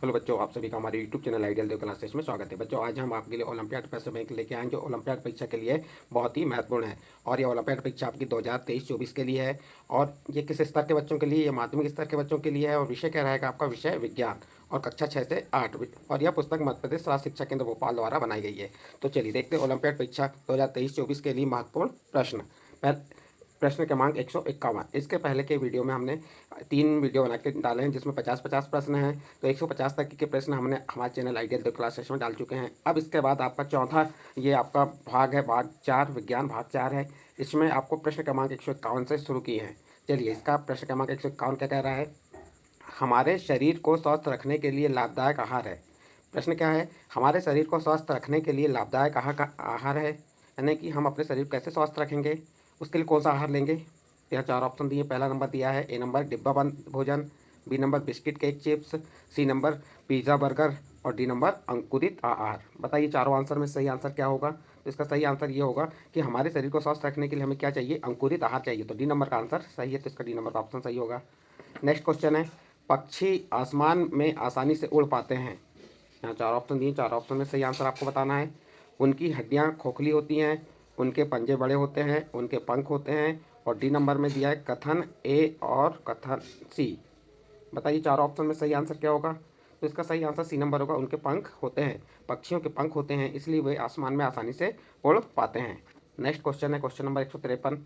Hello बच्चों, आप सभी का हमारे यूट्यूब चैनल आइडियल देव क्लासेस में स्वागत है। बच्चों, आज हम आपके लिए ओलंपियाड प्रश्न बैंक लेके आए जो ओलंपियाड परीक्षा के लिए बहुत ही महत्वपूर्ण है। और ये ओलंपियाड परीक्षा आपकी 2023-24 के लिए है। और ये किस स्तर के बच्चों के लिए? ये माध्यमिक स्तर के बच्चों के लिए है। और विषय क्या रहेगा आपका? विषय विज्ञान और कक्षा 6 से 8। और यह पुस्तक मध्य प्रदेश राज्य शिक्षा केंद्र भोपाल द्वारा बनाई गई है। तो चलिए देखते हैं ओलंपियाड परीक्षा 2023-24 के लिए महत्वपूर्ण प्रश्न। प्रश्न क्रमांक 151। इसके पहले के वीडियो में हमने 3 वीडियो बना के डाले हैं जिसमें 50-50 प्रश्न हैं। तो 150 तक के प्रश्न हमने हमारे चैनल आइडियल द क्लासेस में डाल चुके हैं। अब इसके बाद आपका चौथा ये आपका भाग है, भाग 4, विज्ञान भाग 4 है। इसमें आपको प्रश्न क्रमांक 151 से शुरू किए हैं। चलिए, इसका प्रश्न क्रमांक 151 क्या कह रहा है? हमारे शरीर को स्वस्थ रखने के लिए लाभदायक आहार है। प्रश्न क्या है? हमारे शरीर को स्वस्थ रखने के लिए लाभदायक आहार है, यानी कि हम अपने शरीर को कैसे स्वस्थ रखेंगे, उसके लिए कौन सा आहार लेंगे? यहाँ 4 ऑप्शन दिए। पहला नंबर दिया है ए नंबर डिब्बा बंद भोजन, B number biscuit cake chips, C number pizza burger और डी नंबर अंकुरित आहार। बताइए चारों आंसर में सही आंसर क्या होगा? तो इसका सही आंसर ये होगा कि हमारे शरीर को स्वस्थ रखने के लिए हमें क्या चाहिए? अंकुरित आहार चाहिए। तो डी नंबर का आंसर सही है, तो इसका डी नंबर का ऑप्शन सही होगा। नेक्स्ट क्वेश्चन है, पक्षी आसमान में आसानी से उड़ पाते हैं। यहाँ 4 ऑप्शन दिए। 4 ऑप्शन में सही आंसर आपको बताना है। उनकी हड्डियाँ खोखली होती हैं, उनके पंजे बड़े होते हैं, उनके पंख होते हैं और डी नंबर में दिया है कथन ए और कथन सी। बताइए चार ऑप्शन में सही आंसर क्या होगा? तो इसका सही आंसर सी नंबर होगा, उनके पंख होते हैं। पक्षियों के पंख होते हैं, इसलिए वे आसमान में आसानी से उड़ पाते हैं। नेक्स्ट क्वेश्चन है क्वेश्चन नंबर 153।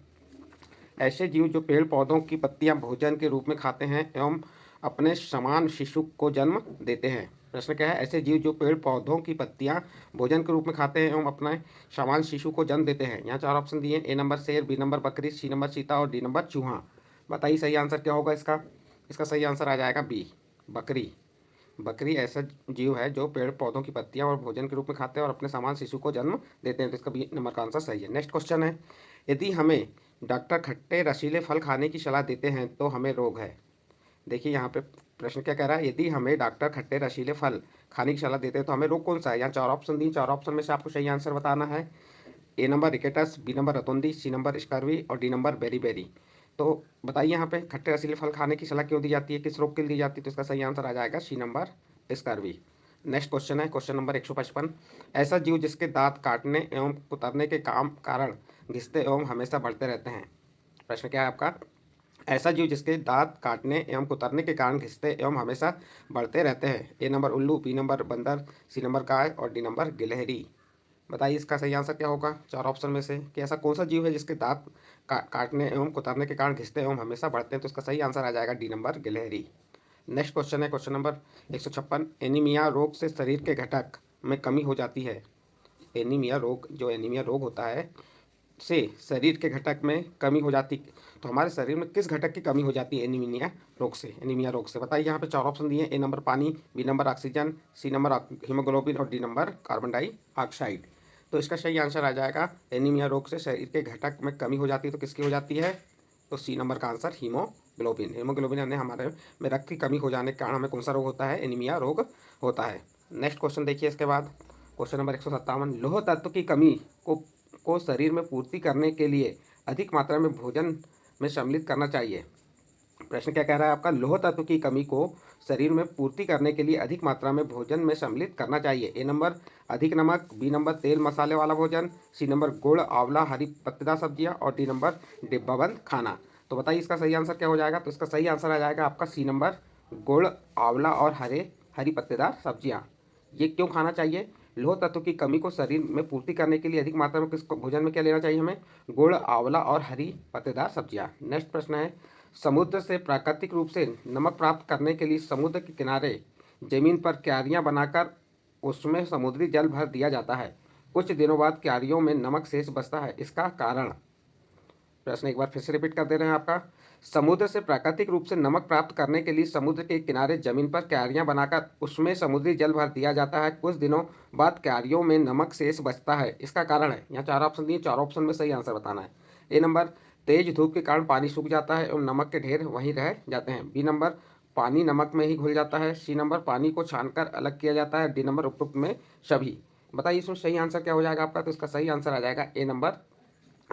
ऐसे जीव जो पेड़ पौधों की पत्तियां भोजन के रूप में खाते हैं एवं अपने समान शिशु को जन्म देते हैं। प्रश्न क्या है? ऐसे जीव जो पेड़ पौधों की पत्तियां भोजन के रूप में खाते हैं एवं अपने समान शिशु को जन्म देते हैं। यहाँ 4 ऑप्शन दिए। ए नंबर शेर, बी नंबर बकरी, सी नंबर चीता और डी नंबर चूहा। बताइए सही आंसर क्या होगा इसका? इसका सही आंसर आ जाएगा बी, बकरी। बकरी ऐसा जीव है जो पेड़ पौधों की पत्तियां और भोजन के रूप में खाते हैं और अपने समान शिशु को जन्म देते हैं। तो इसका बी नंबर का आंसर सही है। नेक्स्ट क्वेश्चन है, यदि हमें डॉक्टर खट्टे रसीले फल खाने की सलाह देते हैं तो हमें रोग है। देखिए यहाँ पे प्रश्न क्या कह रहा है? यदि हमें डॉक्टर खट्टे रसीले फल खाने की सलाह देते हैं तो हमें रोग कौन सा है? यहाँ 4 ऑप्शन दी। 4 ऑप्शन में से आपको सही आंसर बताना है। A number rickets, B number रतौंदी, सी नंबर स्कर्वी और डी नंबर बेरी। तो बताइए यहाँ पे खट्टे रसीले फल खाने की सलाह क्यों दी जाती है, किस रोग के लिए दी जाती है? तो इसका सही आंसर आ जाएगा C number scurvy. Next question है क्वेश्चन नंबर 155। ऐसा जीव जिसके दांत काटने एवं कुतरने के कारण घिसते एवं हमेशा बढ़ते रहते हैं। प्रश्न क्या है आपका? ऐसा जीव जिसके दांत काटने एवं कुतरने के कारण घिसते एवं हमेशा बढ़ते रहते हैं। ए नंबर उल्लू, बी नंबर बंदर, सी नंबर गाय और डी नंबर गिलहरी। बताइए इसका सही आंसर क्या होगा 4 ऑप्शन में से कि ऐसा कौन सा जीव है जिसके दांत काटने एवं कुतरने के कारण घिसते एवं हमेशा बढ़ते हैं? तो इसका सही आंसर आ जाएगा डी नंबर गिलहरी। नेक्स्ट क्वेश्चन है क्वेश्चन नंबर 156। एनीमिया रोग से शरीर के घटक में कमी हो जाती है। एनीमिया रोग, जो एनीमिया रोग होता है से शरीर के घटक में कमी हो जाती, तो हमारे शरीर में किस घटक की कमी हो जाती है एनीमिया रोग से? एनीमिया रोग से बताइए। यहाँ पे 4 ऑप्शन दिए। ए नंबर पानी, B number oxygen, C number haemoglobin और डी नंबर कार्बन डाइऑक्साइड। तो इसका सही आंसर आ जाएगा एनीमिया रोग से शरीर के घटक में कमी हो जाती है। तो किसकी हो जाती है? तो सी नंबर का आंसर हीमोग्लोबिन। हीमोग्लोबिन यानी हमारे में रक्त की कमी हो जाने के कारण हमें कौन सा रोग होता है? एनीमिया रोग होता है। नेक्स्ट क्वेश्चन देखिए इसके बाद क्वेश्चन नंबर 157। लौह तत्व की कमी को शरीर में पूर्ति करने के लिए अधिक मात्रा में भोजन में सम्मिलित करना चाहिए। प्रश्न क्या कह रहा है आपका? लौह तत्व की कमी को शरीर में पूर्ति करने के लिए अधिक मात्रा में भोजन में सम्मिलित करना चाहिए। ए नंबर अधिक नमक, बी नंबर तेल मसाले वाला भोजन, सी नंबर गुड़ आंवला हरी पत्तेदार सब्जियां और डी नंबर डिब्बाबंद खाना। तो बताइए इसका सही आंसर क्या हो जाएगा? तो इसका सही आंसर आ जाएगा आपका सी नंबर गुड़ आंवला और हरी पत्तेदार सब्जियां। ये क्यों खाना चाहिए? लौह तत्व की कमी को शरीर में पूर्ति करने के लिए अधिक मात्रा में किस भोजन में क्या लेना चाहिए हमें? गुड़ आंवला और हरी पत्तेदार सब्जियां। नेक्स्ट प्रश्न है, समुद्र से प्राकृतिक रूप से नमक प्राप्त करने के लिए समुद्र के किनारे जमीन पर क्यारियां बनाकर उसमें समुद्री जल भर दिया जाता है। कुछ दिनों बाद क्यारियों में नमक शेष बचता है, इसका कारण? प्रश्न एक बार फिर से रिपीट कर दे रहे हैं आपका। समुद्र से प्राकृतिक रूप से नमक प्राप्त करने के लिए समुद्र के किनारे जमीन पर क्यारियां बनाकर उसमें समुद्री जल भर दिया जाता है। कुछ दिनों बाद क्यारियों में नमक शेष बचता है, इसका कारण है? यहाँ 4 ऑप्शन दिए। 4 ऑप्शन में सही आंसर बताना है। ए नंबर तेज धूप के कारण पानी सूख जाता है और नमक के ढेर वहीं रह जाते हैं। बी नंबर पानी नमक में ही घुल जाता है। सी नंबर पानी को छानकर अलग किया जाता है। डी नंबर उपरोक्त में सभी। बताइए इसमें सही आंसर क्या हो जाएगा आपका? तो इसका सही आंसर आ जाएगा ए नंबर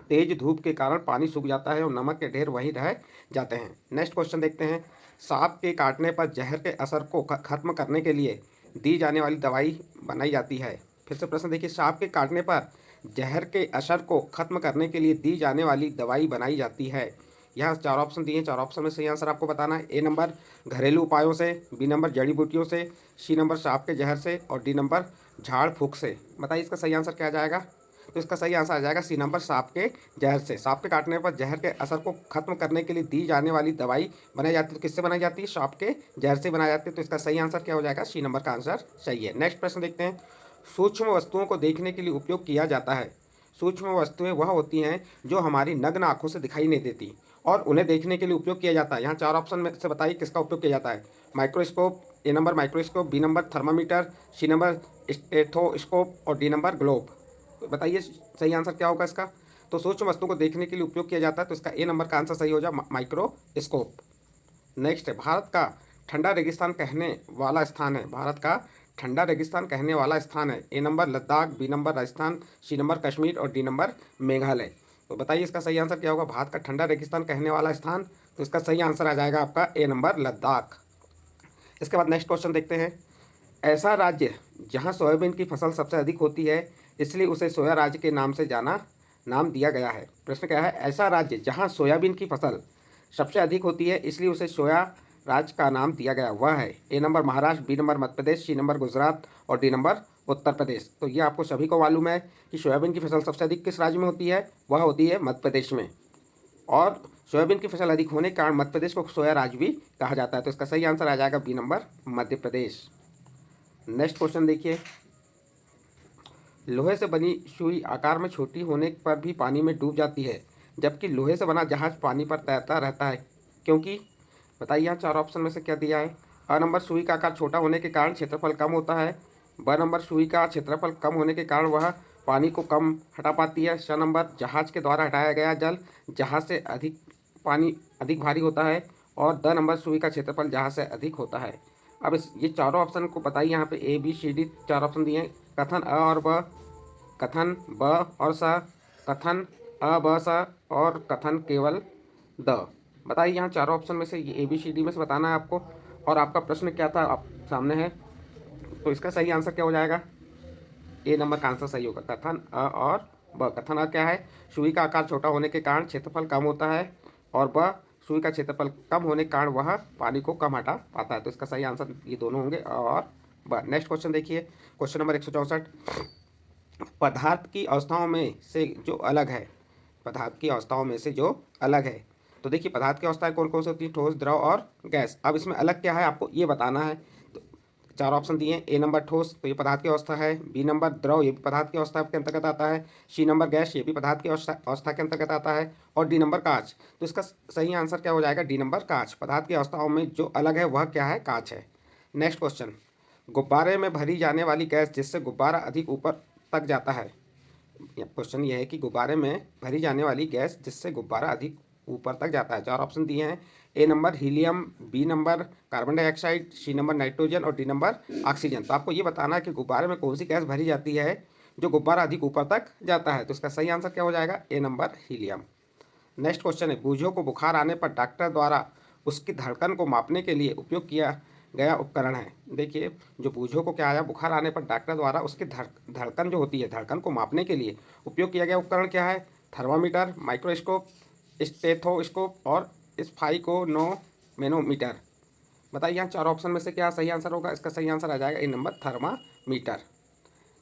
तेज धूप के कारण पानी सूख जाता है और नमक के ढेर वहीं रह जाते हैं। नेक्स्ट क्वेश्चन देखते हैं, सांप के काटने पर जहर के असर को खत्म करने के लिए दी जाने वाली दवाई बनाई जाती है। फिर से प्रश्न देखिए, सांप के काटने पर जहर के असर को खत्म करने के लिए दी जाने वाली दवाई बनाई जाती है। यहाँ 4 ऑप्शन दिए हैं, 4 ऑप्शन में सही आंसर आपको बताना है। ए नंबर घरेलू उपायों से, बी नंबर जड़ी बूटियों से, सी नंबर सांप के जहर से और डी नंबर झाड़ फूँक से। बताइए इसका सही आंसर क्या आ जाएगा। तो इसका सही आंसर आ जाएगा सी नंबर सांप के जहर से। सांप के काटने पर जहर के असर को खत्म करने के लिए दी जाने वाली दवाई बनाई जाती है। तो किससे बनाई जाती है, सांप के जहर से बनाई जाती है। तो इसका सही आंसर क्या हो जाएगा, सी नंबर का आंसर सही है। नेक्स्ट प्रश्न देखते हैं, सूक्ष्म वस्तुओं को देखने के लिए उपयोग किया जाता है। सूक्ष्म वस्तुएं वह होती हैं जो हमारी नग्न आंखों से दिखाई नहीं देती और उन्हें देखने के लिए उपयोग किया जाता है। यहाँ 4 ऑप्शन में से बताइए किसका उपयोग किया जाता है। Microscope, A number microscope, B number thermometer, C number stethoscope और डी नंबर ग्लोब। तो बताइए सही आंसर क्या होगा इसका। तो सूक्ष्म वस्तुओं को देखने के लिए उपयोग किया जाता है, तो इसका ए नंबर का आंसर सही हो जाए माइक्रोस्कोप। नेक्स्ट है, भारत का ठंडा रेगिस्तान कहने वाला स्थान है। भारत का ठंडा रेगिस्तान कहने वाला स्थान है। A number Ladakh, B number Rajasthan, C number Kashmir और डी नंबर मेघालय। तो बताइए इसका सही आंसर क्या होगा। भारत का ठंडा रेगिस्तान कहने वाला स्थान, तो इसका सही आंसर आ जाएगा आपका ए नंबर लद्दाख। इसके बाद नेक्स्ट क्वेश्चन देखते हैं, ऐसा राज्य जहां सोयाबीन की फसल सबसे अधिक होती है इसलिए उसे सोया राज्य के नाम से नाम दिया गया है। प्रश्न क्या है, ऐसा राज्य जहां सोयाबीन की फसल सबसे अधिक होती है इसलिए उसे सोया राज्य का नाम दिया गया, वह है A number Maharashtra, B number Madhya Pradesh, C number Gujarat और डी नंबर उत्तर प्रदेश। तो ये आपको सभी को मालूम है कि सोयाबीन की फसल सबसे अधिक किस राज्य में होती है, वह होती है मध्य प्रदेश में। और सोयाबीन की फसल अधिक होने के कारण मध्य प्रदेश को सोया राज्य भी कहा जाता है। तो इसका सही आंसर आ जाएगा B number Madhya Pradesh. Next question देखिए, लोहे से बनी सुई आकार में छोटी होने पर भी पानी में डूब जाती है जबकि लोहे से बना जहाज पानी पर तैरता रहता है, क्योंकि। बताइए यहाँ 4 ऑप्शन में से क्या दिया है। अ नंबर सुई का आकार छोटा होने के कारण क्षेत्रफल कम होता है, ब नंबर सुई का क्षेत्रफल कम होने के कारण वह पानी को कम हटा पाती है, स नंबर जहाज के द्वारा हटाया गया जल जहाज से पानी अधिक भारी होता है और द नंबर सुई का क्षेत्रफल जहाज से अधिक होता है। अब ये चारों ऑप्शन को बताइए, यहाँ पे A B C D 4 option दिए हैं। कथन अ और ब, कथन ब और स, कथन अ ब स और कथन केवल द। बताइए यहाँ चारों ऑप्शन में से ये ए बी सी डी में से बताना है आपको। और आपका प्रश्न क्या था आप सामने है, तो इसका सही आंसर क्या हो जाएगा, ए नंबर का आंसर सही होगा, कथन अ और ब। कथन अ क्या है, सुई का आकार छोटा होने के कारण क्षेत्रफल कम होता है और ब सुई का क्षेत्रफल कम होने के कारण वह पानी को कम हटा पाता है। तो इसका सही आंसर ये दोनों होंगे अ और ब। नेक्स्ट क्वेश्चन देखिए, क्वेश्चन नंबर 164, पदार्थ की अवस्थाओं में से जो अलग है, पदार्थ की अवस्थाओं में से जो अलग है। तो देखिए पदार्थ की अवस्थाएं कौन कौन सी होती है, ठोस, द्रव और गैस। अब इसमें अलग क्या है आपको ये बताना है। तो 4 ऑप्शन दिए हैं, ए नंबर ठोस, तो ये पदार्थ की अवस्था है, बी नंबर द्रव, ये भी पदार्थ की अवस्था के अंतर्गत आता है, सी नंबर गैस, ये भी पदार्थ की अवस्था के अंतर्गत आता है और डी नंबर कांच। तो इसका सही आंसर क्या हो जाएगा, डी नंबर कांच। पदार्थ की अवस्थाओं में जो अलग है वह क्या है, कांच है। नेक्स्ट क्वेश्चन, गुब्बारे में भरी जाने वाली गैस जिससे गुब्बारा अधिक ऊपर तक जाता है। क्वेश्चन ये है कि गुब्बारे में भरी जाने वाली गैस जिससे गुब्बारा अधिक ऊपर तक जाता है। 4 ऑप्शन दिए हैं, A number helium, B number carbon dioxide, C number nitrogen और डी नंबर ऑक्सीजन। तो आपको ये बताना है कि गुब्बारे में कौन सी गैस भरी जाती है जो गुब्बारा अधिक ऊपर तक जाता है। तो इसका सही आंसर क्या हो जाएगा, ए नंबर हीलियम। नेक्स्ट क्वेश्चन है, बूझों को बुखार आने पर डॉक्टर द्वारा उसकी धड़कन को मापने के लिए उपयोग किया गया उपकरण है। देखिए जो बूझों को क्या आया, बुखार आने पर डॉक्टर द्वारा उसकी धड़कन जो होती है, धड़कन को मापने के लिए उपयोग किया गया उपकरण क्या है, थर्मामीटर, माइक्रोस्कोप, स्टेथोस्कोप और स्फाइकोनोमेनोमीटर। बताइए यहाँ 4 ऑप्शन में से क्या सही आंसर होगा। इसका सही आंसर आ जाएगा ए नंबर थर्मामीटर।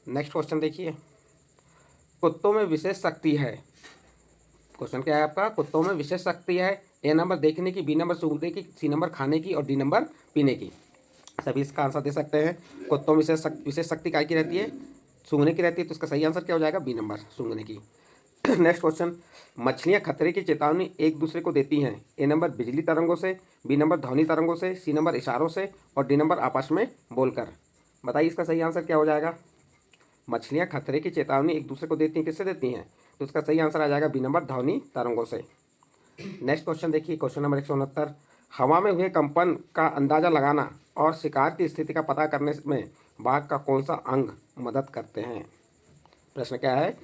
नेक्स्ट क्वेश्चन देखिए, कुत्तों में विशेष शक्ति है। क्वेश्चन क्या है आपका, कुत्तों में विशेष शक्ति है। ए नंबर देखने की, बी नंबर सूंघने की, सी नंबर खाने की और डी नंबर पीने की। सभी इसका आंसर दे सकते हैं। कुत्तों में विशेष शक्ति काय की रहती है, सूंघने की रहती है। तो इसका सही आंसर क्या हो जाएगा, बी नंबर सूंघने की। नेक्स्ट क्वेश्चन, मछलियां खतरे की चेतावनी एक दूसरे को देती हैं। ए नंबर बिजली तरंगों से, बी नंबर ध्वनि तरंगों से, सी नंबर इशारों से और डी नंबर आपस में बोलकर। बताइए इसका सही आंसर क्या हो जाएगा। मछलियां खतरे की चेतावनी एक दूसरे को देती हैं, किससे देती हैं, तो इसका सही आंसर आ जाएगा बी नंबर ध्वनि तरंगों से। नेक्स्ट क्वेश्चन देखिए, क्वेश्चन नंबर 169, हवा में हुए कंपन का अंदाजा लगाना और शिकार की स्थिति का पता करने में बाघ का कौन सा अंग मदद करते हैं। प्रश्न क्या है,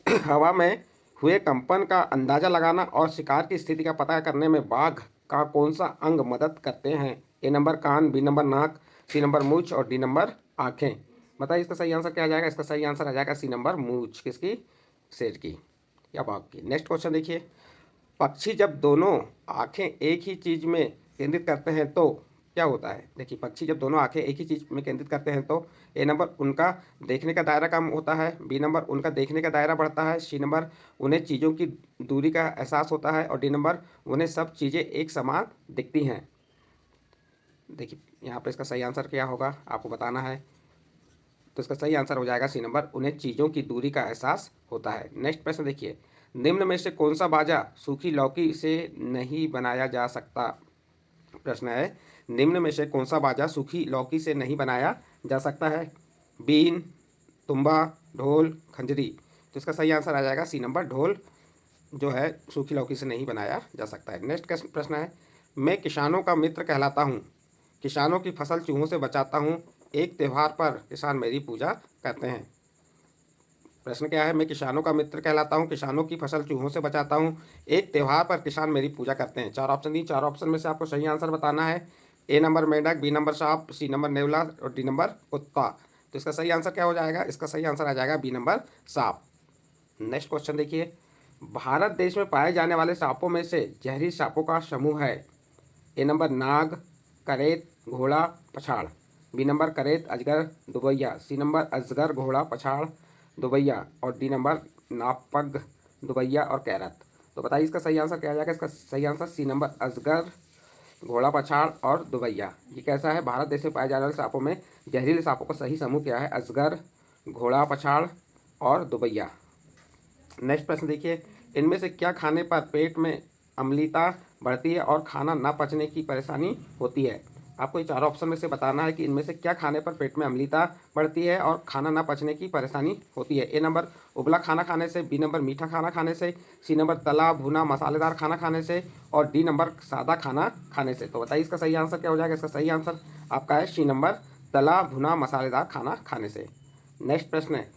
हवा में हुए कंपन का अंदाजा लगाना और शिकार की स्थिति का पता करने में बाघ का कौन सा अंग मदद करते हैं? A number can't, B number नाक, सी नंबर मूंछ और डी नंबर आँखें। बताइए इसका सही आंसर क्या आ जाएगा? इसका सही आंसर आ जाएगा सी नंबर मूंछ। किसकी? शेर की या बाघ की। नेक्स्ट क्वेश्चन देखिए, पक्षी जब दोनों आंखें एक ही चीज में केंद्रित करते हैं तो क्या होता है? देखिए, पक्षी जब दोनों आंखें एक ही चीज में केंद्रित करते हैं तो ए नंबर उनका देखने का दायरा कम होता है, बी नंबर उनका देखने का दायरा बढ़ता है, सी नंबर उन्हें चीज़ों की दूरी का एहसास होता है और डी नंबर उन्हें सब चीज़ें एक समान दिखती हैं। देखिए यहाँ पर इसका सही आंसर क्या होगा आपको बताना है। तो इसका सही आंसर हो जाएगा सी नंबर, उन्हें चीज़ों की दूरी का एहसास होता है। नेक्स्ट प्रश्न देखिए, निम्न में से कौन सा बाजा सूखी लौकी से नहीं बनाया जा सकता? प्रश्न है, निम्न में से कौन सा बाजा सूखी लौकी से नहीं बनाया जा सकता है? बीन, तुम्बा, ढोल, खंजरी। तो इसका सही आंसर आ जाएगा सी नंबर, ढोल जो है सूखी लौकी से नहीं बनाया जा सकता है। नेक्स्ट प्रश्न है, मैं किसानों का मित्र कहलाता हूँ, किसानों की फसल चूहों से बचाता हूँ, एक त्यौहार पर किसान मेरी पूजा करते हैं। प्रश्न क्या है? मैं किसानों का मित्र कहलाता हूँ, किसानों की फसल चूहों से बचाता हूँ, एक त्यौहार पर किसान मेरी पूजा करते हैं। चार ऑप्शन दी, चार ऑप्शन में से आपको सही आंसर बताना है। ए नंबर मेंढक, बी नंबर सांप, सी नंबर नेवला और डी नंबर कुत्ता। तो इसका सही आंसर क्या हो जाएगा? इसका सही आंसर आ जाएगा बी नंबर सांप। नेक्स्ट क्वेश्चन देखिए, भारत देश में पाए जाने वाले सांपों में से जहरी सांपों का समूह है। ए नंबर नाग, करेत, घोड़ा, पछाड़, बी नंबर करेत, अजगर, दुबैया, सी नंबर अजगर, घोड़ा, पछाड़, दुबैया और डी नंबर नापग, दुबैया और कैरत। तो बताइए इसका सही आंसर क्या आ जाएगा? इसका सही आंसर सी नंबर अजगर, घोड़ा, पछाड़ और दुबैया। ये कैसा है? भारत देश में पाए जाने वाले सांपों में जहरीले सांपों का सही समूह क्या है? अजगर, घोड़ा, पछाड़ और दुबैया। नेक्स्ट प्रश्न देखिए, इनमें से क्या खाने पर पेट में अम्लता बढ़ती है और खाना ना पचने की परेशानी होती है? आपको ये चार ऑप्शन में से बताना है कि इनमें से क्या खाने पर पेट में अम्लता बढ़ती है और खाना ना पचने की परेशानी होती है। ए नंबर उबला खाना खाने से, बी नंबर मीठा खाना खाने से, सी नंबर तला भुना मसालेदार खाना खाने से और डी नंबर सादा खाना खाने से। तो बताइए इसका सही आंसर क्या हो जाएगा? इसका सही आंसर आपका है सी नंबर, तला भुना मसालेदार खाना खाने से। नेक्स्ट प्रश्न है,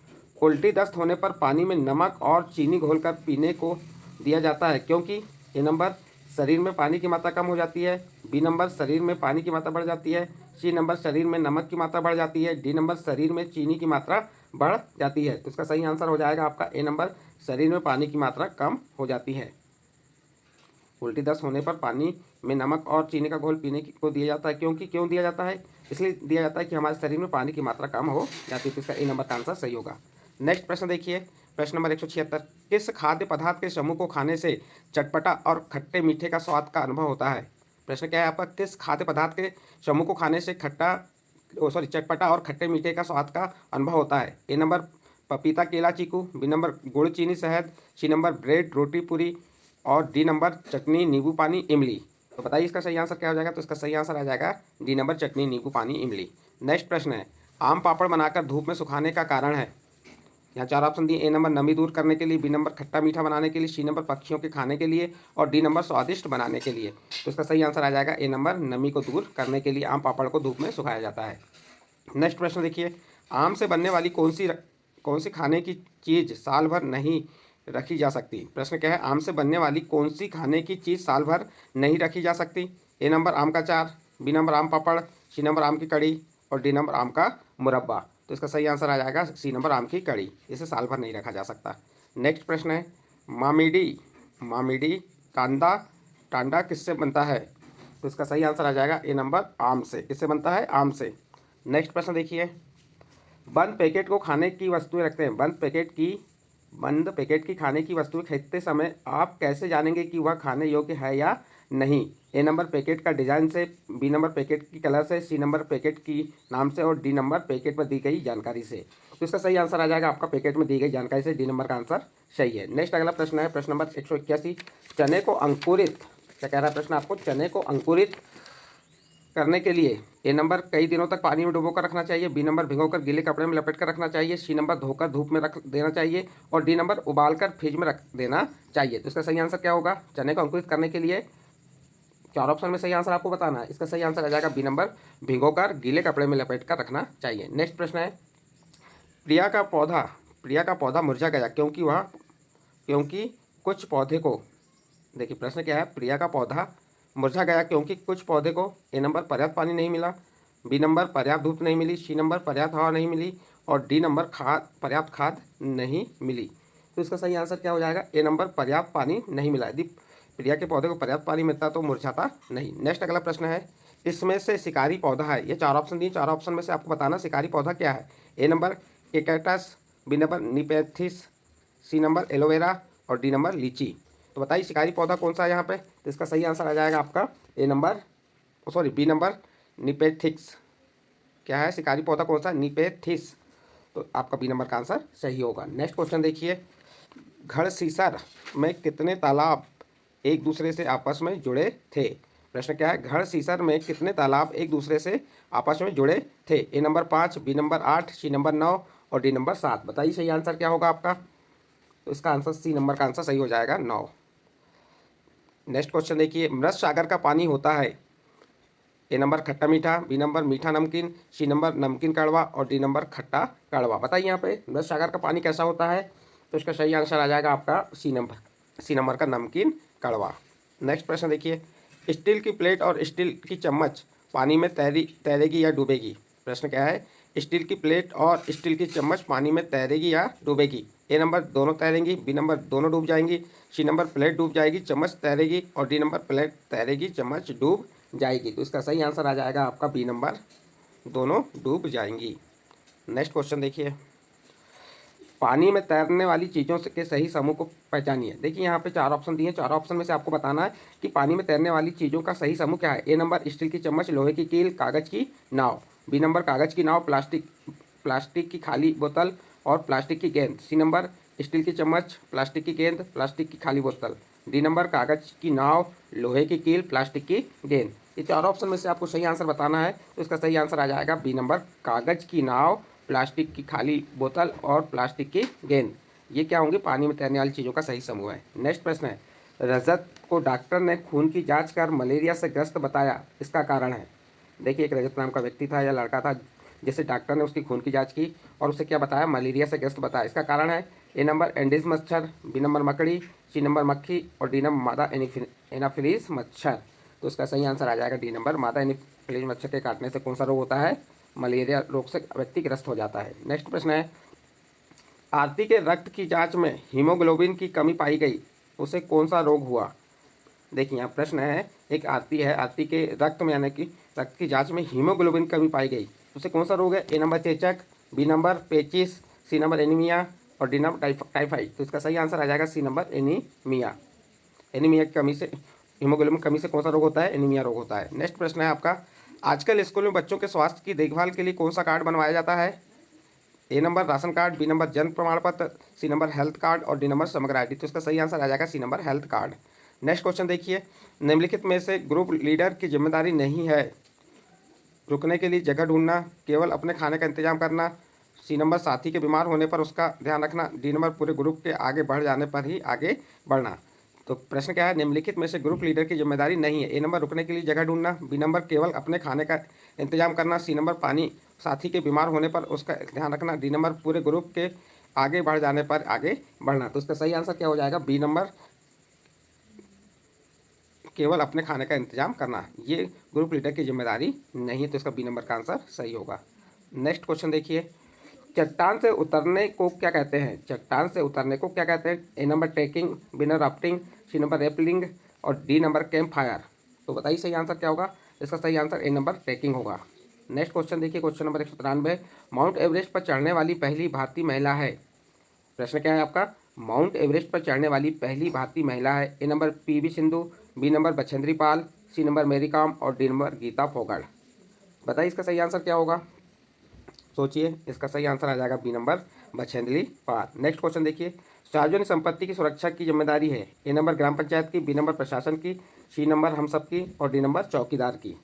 उल्टी दस्त होने पर पानी में नमक और चीनी घोलकर पीने को दिया जाता है क्योंकि? ए नंबर शरीर में पानी की मात्रा कम हो जाती है, बी नंबर शरीर में पानी की मात्रा बढ़ जाती है, सी नंबर शरीर में नमक की मात्रा बढ़ जाती है, डी नंबर शरीर में चीनी की मात्रा बढ़ जाती है। तो इसका सही आंसर हो जाएगा आपका ए नंबर, शरीर में पानी की मात्रा कम हो जाती है। उल्टी दस्त होने पर पानी में नमक और चीनी का घोल पीने को दिया जाता है क्योंकि? क्यों दिया जाता है? इसलिए दिया जाता है कि हमारे शरीर में पानी की मात्रा कम हो जाती है। तो इसका ए नंबर का आंसर सही होगा। नेक्स्ट प्रश्न देखिए, प्रश्न नंबर 176, किस खाद्य पदार्थ के समूह को खाने से चटपटा और खट्टे मीठे का स्वाद का अनुभव होता है? प्रश्न क्या है आपका? किस खाद्य पदार्थ के समूह को खाने से चटपटा और खट्टे मीठे का स्वाद का अनुभव होता है? ए नंबर पपीता, केला, चीकू, बी नंबर गुड़, चीनी, शहद, सी नंबर ब्रेड, रोटी, पूरी और डी नंबर चटनी, नींबू पानी, इमली। तो बताइए इसका सही आंसर क्या हो जाएगा? तो इसका सही आंसर आ जाएगा डी नंबर चटनी, नींबू पानी, इमली। नेक्स्ट प्रश्न है, आम पापड़ बनाकर धूप में सुखाने का कारण है? यहाँ चार ऑप्शन दिए, ए नंबर नमी दूर करने के लिए, बी नंबर खट्टा मीठा बनाने के लिए, सी नंबर पक्षियों के खाने के लिए और डी नंबर स्वादिष्ट बनाने के लिए। तो इसका सही आंसर आ जाएगा ए नंबर, नमी को दूर करने के लिए आम पापड़ को धूप में सुखाया जाता है। नेक्स्ट प्रश्न देखिए, आम से बनने वाली कौन सी खाने की चीज़ साल भर नहीं रखी जा सकती? प्रश्न क्या है? आम से बनने वाली कौन सी खाने की चीज़ साल भर नहीं रखी जा सकती? ए नंबर आम का अचार, बी नंबर आम पापड़, सी नंबर आम की कड़ी और डी नंबर आम का मुरब्बा। तो इसका सही आंसर आ जाएगा सी नंबर आम की कड़ी, इसे साल भर नहीं रखा जा सकता। नेक्स्ट प्रश्न है, मामिडी टांडा टांडा किससे बनता है? तो इसका सही आंसर आ जाएगा ए नंबर आम से। किससे बनता है? आम से। नेक्स्ट प्रश्न देखिए, बंद पैकेट को खाने की वस्तुएं रखते हैं, बंद पैकेट की खाने की वस्तुएं खरीदते समय आप कैसे जानेंगे कि वह खाने योग्य है या नहीं? ए नंबर पैकेट का डिजाइन से, बी नंबर पैकेट की कलर से, सी नंबर पैकेट की नाम से और डी नंबर पैकेट पर दी गई जानकारी से। तो इसका सही आंसर आ जाएगा आपका पैकेट में दी गई जानकारी से, डी नंबर का आंसर सही है। नेक्स्ट अगला प्रश्न है, प्रश्न नंबर 181, चने को अंकुरित, क्या कह रहा है प्रश्न आपको? चने को अंकुरित करने के लिए ए नंबर कई दिनों तक पानी में डुबोकर रखना चाहिए, बी नंबर भिगोकर गीले कपड़े में लपेट कर रखना चाहिए, सी नंबर धोकर धूप में रख देना चाहिए और डी नंबर उबालकर फ्रिज में रख देना चाहिए। तो इसका सही आंसर क्या होगा? चने को अंकुरित करने के लिए चार ऑप्शन में सही आंसर आपको बताना है। इसका सही आंसर आ जाएगा बी नंबर, भिगोकर गीले कपड़े में लपेट कर रखना चाहिए। नेक्स्ट प्रश्न है, प्रिया का पौधा मुरझा गया क्योंकि कुछ पौधे को, देखिए प्रश्न क्या है, प्रिया का पौधा मुरझा गया क्योंकि कुछ पौधे को ए नंबर पर्याप्त पानी नहीं मिला, बी नंबर पर्याप्त धूप नहीं मिली, सी नंबर पर्याप्त हवा नहीं मिली और डी नंबर पर्याप्त खाद नहीं मिली। तो इसका सही आंसर क्या हो जाएगा? ए नंबर पर्याप्त पानी नहीं मिला। यदि प्रिया के पौधे को पर्याप्त पानी मिलता तो मुरझाता नहीं। नेक्स्ट अगला प्रश्न है, इसमें से शिकारी पौधा है, ये 4 ऑप्शन दिए, 4 ऑप्शन में से आपको बताना शिकारी पौधा क्या है। A number cactus, B number nepenthes, C number aloe vera और डी नंबर लीची। तो बताइए शिकारी पौधा कौन सा है यहाँ पे? तो इसका सही आंसर आ जाएगा आपका ए नंबर, सॉरी बी नंबर निपेथिक्स। क्या है शिकारी पौधा कौन सा? निपेथिस। तो आपका बी नंबर का आंसर सही होगा। नेक्स्ट क्वेश्चन देखिए, घड़सीसर में कितने तालाब एक दूसरे से आपस में जुड़े थे? प्रश्न क्या है? घड़सीसर में कितने तालाब एक दूसरे से आपस में जुड़े थे? A number 5, B number 8, C number 9 और डी नंबर 7। बताइए सही आंसर क्या होगा आपका? तो इसका आंसर सी नंबर का आंसर सही हो जाएगा, 9। नेक्स्ट क्वेश्चन देखिए, मृत सागर का पानी होता है, ए नंबर खट्टा मीठा, बी नंबर मीठा नमकीन, सी नंबर नमकीन कड़वा और डी नंबर खट्टा कड़वा। बताइए यहाँ पे मृत सागर का पानी कैसा होता है? तो इसका सही आंसर आ जाएगा आपका सी नंबर का नमकीन कड़वा। नेक्स्ट प्रश्न देखिए, स्टील की प्लेट और स्टील की चम्मच पानी में तैरेगी या डूबेगी? प्रश्न क्या है? स्टील की प्लेट और स्टील की चम्मच पानी में तैरेगी या डूबेगी? ए नंबर दोनों तैरेंगी, बी नंबर दोनों डूब जाएंगी, सी नंबर प्लेट डूब जाएगी चम्मच तैरेगी और डी नंबर प्लेट तैरेगी चम्मच डूब जाएगी। तो इसका सही आंसर आ जाएगा आपका बी नंबर, दोनों डूब जाएंगी। नेक्स्ट क्वेश्चन देखिए, पानी में तैरने वाली चीज़ों के सही समूह को पहचानिए। देखिए यहाँ पे 4 ऑप्शन दिए हैं, 4 ऑप्शन में से आपको बताना है कि पानी में तैरने वाली चीज़ों का सही समूह क्या है। ए नंबर स्टील की चम्मच, लोहे की कील, कागज़ की नाव, बी नंबर कागज़ की नाव, प्लास्टिक की खाली बोतल और प्लास्टिक की गेंद, सी नंबर स्टील की चम्मच, प्लास्टिक की गेंद, प्लास्टिक की खाली बोतल, डी नंबर कागज़ की नाव, लोहे की कील, प्लास्टिक की गेंद। ये 4 ऑप्शन में से आपको सही आंसर बताना है। तो इसका सही आंसर आ जाएगा बी नंबर कागज़ की नाव, प्लास्टिक की खाली बोतल और प्लास्टिक की गेंद। ये क्या होंगे? पानी में तैरने वाली चीज़ों का सही समूह है। नेक्स्ट प्रश्न है, रजत को डॉक्टर ने खून की जांच कर मलेरिया से ग्रस्त बताया, इसका कारण है। देखिए एक रजत नाम का व्यक्ति था या लड़का था, जिसे डॉक्टर ने उसकी खून की जांच की और उसे क्या बताया? मलेरिया से ग्रस्त बताया। इसका कारण है ए नंबर एंडीज मच्छर, बी नंबर मकड़ी, सी नंबर मक्खी और डी नंबर मादा एनाफिलीज मच्छर। तो इसका सही आंसर आ जाएगा डी नंबर, मादा एनाफिलीज मच्छर के काटने से कौन सा रोग होता है? मलेरिया रोग से व्यक्ति ग्रस्त हो जाता है। नेक्स्ट प्रश्न है, आरती के रक्त की जांच में हीमोग्लोबिन की कमी पाई गई, उसे कौन सा रोग हुआ? देखिए यहाँ प्रश्न है, एक आरती है, आरती के रक्त में यानी कि रक्त की जांच में हीमोग्लोबिन की कमी पाई गई, उसे कौन सा रोग है? ए नंबर चेचक, बी नंबर पेचिस, सी नंबर एनीमिया और डी नंबर टाइफाइड। तो इसका सही आंसर आ जाएगा सी नंबर एनीमिया। एनीमिया की कमी से, हीमोग्लोबिन की कमी से कौन सा रोग होता है? एनीमिया रोग होता है। नेक्स्ट प्रश्न है आपका, आजकल स्कूल में बच्चों के स्वास्थ्य की देखभाल के लिए कौन सा कार्ड बनवाया जाता है? A number ration card, B number जन्म प्रमाण पत्र, सी नंबर हेल्थ कार्ड और डी नंबर समग्र आईडी। तो इसका सही आंसर आ जाएगा C number health card. Next question देखिए, निम्नलिखित में से ग्रुप लीडर की जिम्मेदारी नहीं है? रुकने के लिए जगह ढूंढना, केवल अपने खाने का इंतजाम करना, सी नंबर साथी के बीमार होने पर उसका ध्यान रखना, डी नंबर पूरे ग्रुप के आगे बढ़ जाने पर ही आगे बढ़ना। तो प्रश्न क्या है? निम्नलिखित में से ग्रुप लीडर की जिम्मेदारी नहीं है? ए नंबर रुकने के लिए जगह ढूंढना, बी नंबर केवल अपने खाने का इंतजाम करना, सी नंबर पानी साथी के बीमार होने पर उसका ध्यान रखना, डी नंबर पूरे ग्रुप के आगे बढ़ जाने पर आगे बढ़ना। तो इसका सही आंसर क्या हो जाएगा? बी नंबर केवल अपने खाने का इंतजाम करना, ये ग्रुप लीडर की जिम्मेदारी नहीं है। तो इसका बी नंबर का आंसर सही होगा। नेक्स्ट क्वेश्चन देखिए, चट्टान से उतरने को क्या कहते हैं? चट्टान से उतरने को क्या कहते हैं? A number trekking, B number rafting, C number rappelling और डी नंबर कैंप फायर। तो बताइए सही आंसर क्या होगा? इसका सही आंसर ए नंबर ट्रैकिंग होगा। नेक्स्ट क्वेश्चन देखिए, क्वेश्चन नंबर 193, माउंट एवरेस्ट पर चढ़ने वाली पहली भारतीय महिला है। प्रश्न क्या है आपका? माउंट एवरेस्ट पर चढ़ने वाली पहली भारतीय महिला है। A number PV Sindhu, B number Bachendri Pal, C number Mary Kom और डी नंबर गीता फोगाट। बताइए इसका सही आंसर क्या होगा? सोचिए, इसका सही आंसर आ जाएगा बी नंबर बछेंद्री पाल। नेक्स्ट क्वेश्चन देखिए, सार्वजनिक संपत्ति की सुरक्षा की जिम्मेदारी है। ए नंबर ग्राम पंचायत की, बी नंबर प्रशासन की, सी नंबर हम सब की और डी नंबर चौकीदार की।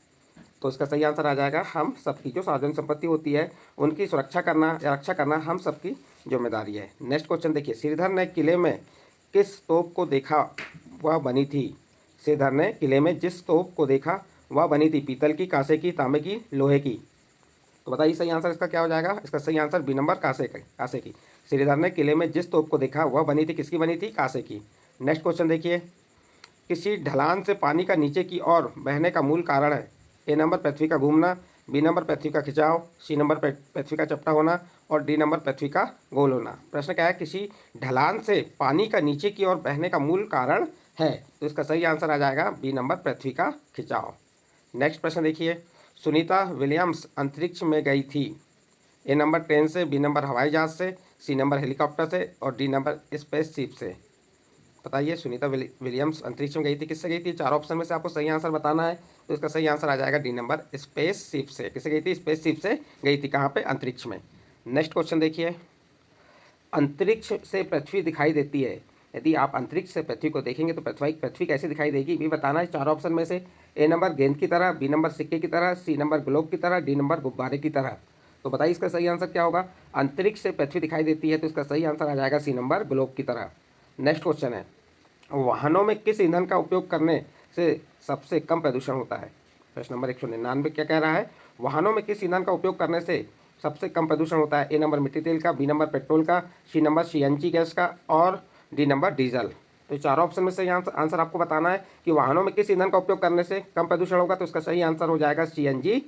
तो इसका सही आंसर आ जाएगा हम सबकी। जो सार्वजनिक संपत्ति होती है उनकी सुरक्षा करना या रक्षा करना हम सबकी जिम्मेदारी है। नेक्स्ट क्वेश्चन देखिए, श्रीधर ने किले में किस तोप को देखा वह बनी थी? श्रीधर ने किले में जिस तोप को देखा वह बनी थी, पीतल की, कांसे की, तांबे की, लोहे की। तो बताइए सही आंसर इसका क्या हो जाएगा? इसका सही आंसर बी नंबर कांसे की। श्रीधर ने किले में जिस तोप को देखा वह बनी थी, किसकी बनी थी? कांसे की। नेक्स्ट क्वेश्चन देखिए, किसी ढलान से पानी का नीचे की ओर बहने का मूल कारण है? ए नंबर पृथ्वी का घूमना, बी नंबर पृथ्वी का खिंचाव, सी नंबर पृथ्वी का चपटा होना और डी नंबर पृथ्वी का गोल होना। प्रश्न क्या है? किसी ढलान से पानी का नीचे की ओर बहने का मूल कारण है। तो इसका सही आंसर आ जाएगा बी नंबर पृथ्वी का खिंचाव। नेक्स्ट प्रश्न देखिए, सुनीता विलियम्स अंतरिक्ष में गई थी। ए नंबर ट्रेन से, बी नंबर हवाई जहाज से, सी नंबर हेलीकॉप्टर से और डी नंबर स्पेसशिप से। बताइए, सुनीता विलियम्स अंतरिक्ष में गई थी, किससे गई थी? चार ऑप्शन में से आपको सही आंसर बताना है। तो इसका सही आंसर आ जाएगा डी नंबर स्पेसशिप से। किससे गई थी? स्पेसशिप से गई थी। कहाँ पे? अंतरिक्ष में। नेक्स्ट क्वेश्चन देखिए, अंतरिक्ष से पृथ्वी दिखाई देती है। यदि आप अंतरिक्ष से पृथ्वी को देखेंगे तो पृथ्वी कैसे दिखाई देगी, भी बताना है। चार ऑप्शन में से ए नंबर गेंद की तरह, बी नंबर सिक्के की तरह, सी नंबर ग्लोब की तरह, डी नंबर गुब्बारे की तरह। तो बताइए इसका सही आंसर क्या होगा? अंतरिक्ष से पृथ्वी दिखाई देती है, तो इसका सही आंसर आ जाएगा सी नंबर ग्लोब की तरह। नेक्स्ट क्वेश्चन है, वाहनों में किस ईंधन का उपयोग करने से सबसे कम प्रदूषण होता है? प्रश्न नंबर 199 क्या कह रहा है? वाहनों में किस ईंधन का उपयोग करने से सबसे कम प्रदूषण होता है? ए नंबर मिट्टी तेल का, बी नंबर पेट्रोल का, सी नंबर सीएनजी गैस का और डी नंबर डीजल। तो चार ऑप्शन में से आंसर आपको बताना है कि वाहनों में किस ईंधन का उपयोग करने से कम प्रदूषण होगा। तो इसका सही आंसर हो जाएगा सीएनजी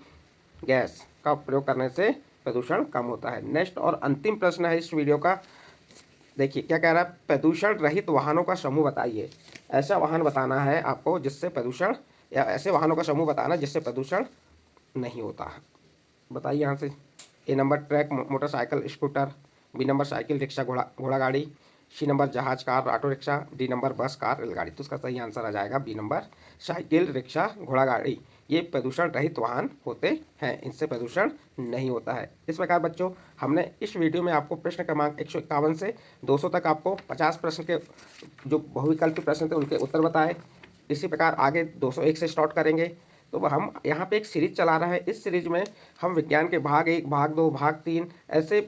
गैस का प्रयोग करने से प्रदूषण कम होता है। नेक्स्ट और अंतिम प्रश्न है इस वीडियो का। देखिए क्या कह रहा है, प्रदूषण रहित वाहनों का समूह बताइए। ऐसा वाहन बताना है आपको जिससे प्रदूषण, या ऐसे वाहनों का समूह बताना जिससे प्रदूषण नहीं होता है। बताइए यहाँ से। A number truck motorcycle scooter, B number cycle rickshaw घोड़ा गाड़ी, सी नंबर जहाज car auto rickshaw, D number bus car रेलगाड़ी। तो उसका सही आंसर आ जाएगा बी नंबर साइकिल रिक्शा घोड़ा गाड़ी। ये प्रदूषण रहित वाहन होते हैं, इनसे प्रदूषण नहीं होता है। इस प्रकार बच्चों, हमने इस वीडियो में आपको प्रश्न क्रमांक 151 से 200 तक आपको 50 प्रश्न के जो बहुविकल्पी प्रश्न थे उनके उत्तर बताए। इसी प्रकार आगे 201 से स्टार्ट करेंगे। तो हम यहाँ पे एक सीरीज चला रहे हैं। इस सीरीज में हम विज्ञान के भाग 1, भाग 2, भाग 3 ऐसे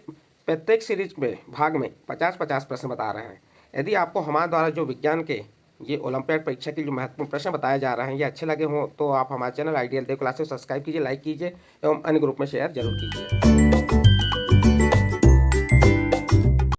प्रत्येक सीरीज में भाग में 50-50 प्रश्न बता रहे हैं। यदि आपको हमारे द्वारा जो विज्ञान के ये ओलंपियाड परीक्षा के जो महत्वपूर्ण प्रश्न बताए जा रहे हैं ये अच्छे लगे हों तो आप हमारे चैनल आइडियल देव क्लासेस सब्सक्राइब कीजिए, लाइक कीजिए एवं अन्य ग्रुप में शेयर जरूर कीजिए।